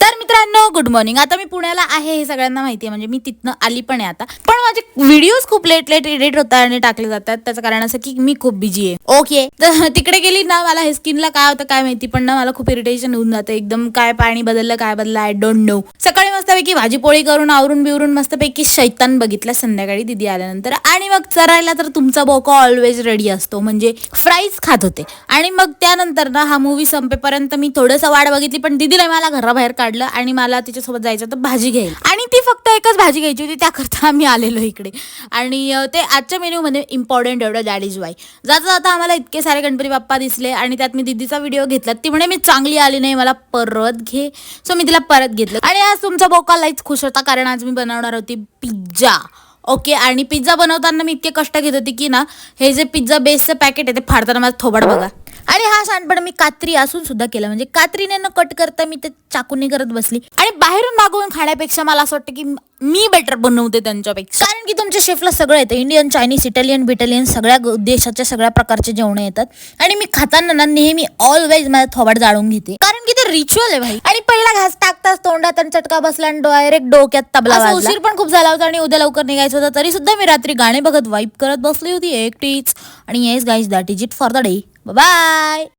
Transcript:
तर मित्रांनो, good morning. आता मी पुण्याला आहे हे सगळ्यांना माहिती आहे, म्हणजे मी तिथनं आली पण आहे आता. पण माझे व्हिडिओज खूप लेट एडिट होतात आणि टाकले जातात. त्याचं कारण असं की मी खूप बिझी आहे. ओके, तर तिकडे गेली ना, मला हे स्किनला काय होतं काय माहिती, पण ना मला खूप इरिटेशन होऊन जातं एकदम. काय पाणी बदललं काय बदललं आय डोंट नो. सकाळी मस्तपैकी भाजी पोळी करून आवरून बिवरून मस्तपैकी शैतान बघितलं संध्याकाळी दिदी आल्यानंतर. आणि मग चरायला तर तुमचा बोका ऑलवेज रेडी असतो, म्हणजे फ्राईज खात होते. आणि मग त्यानंतर ना हा मूवी संपेपर्यंत मी थोडंसं वाट बघितली, पण दिदीला मला घराबाहेर काढलं आणि मला तिच्यासोबत जायचं होतं भाजी घ्यायला. आणि ती फक्त एकच भाजी घ्यायची होती, त्याकरता आम्ही आलेलो इकडे. आणि ते आजच्या मेन्यूमध्ये इम्पॉर्टंट एवढं, दॅट इज वाय. जाता जाता आम्हाला इतके सारे गणपती बाप्पा दिसले आणि त्यात मी दिदीचा व्हिडिओ घेतला. ती म्हणे मी चांगली आली नाही, मला परत घे. सो मी तिला परत घेतलं. आणि आज तुमचा बोका लईच खुश होता, कारण आज मी बनवणार होती पिझ्झा. ओके, आणि पिझ्झा बनवताना मी इतके कष्ट घेत होती की ना, हे जे पिझ्झा बेसचं पॅकेट आहे ते फाडताना माझं थोबाड बघा. आणि हा शहाणपण मी कात्री असून सुद्धा केलं, म्हणजे कात्रीने न कट करता मी ते चाकूने करत बसली. आणि बाहेरून मागवून खाण्यापेक्षा मला असं वाटतं की मी बेटर बनवते त्यांच्यापेक्षा, कारण की तुमच्या शेफला सगळं येतं. इंडियन, चायनीज, इटालियन, बिटालियन सगळ्या देशाच्या सगळ्या प्रकारचे जेवण येतात. आणि मी खाताना ना नेहमी ऑलवेज माझं थोबाड जाळून घेते, कारण की ते रिच्युअल आहे भाई. आणि पहिला घास टाकताच तोंडात आणि चटका बसला आणि डायरेक्ट डोक्यात तबला वाजला. उशीर पण खूप झाला होता आणि उद्या लवकर निघायचं होतं, तरी सुद्धा मी रात्री गाणे बघत वाईप करत बसली होती एकटीच. आणि yes guys, that is it for the day. Bye.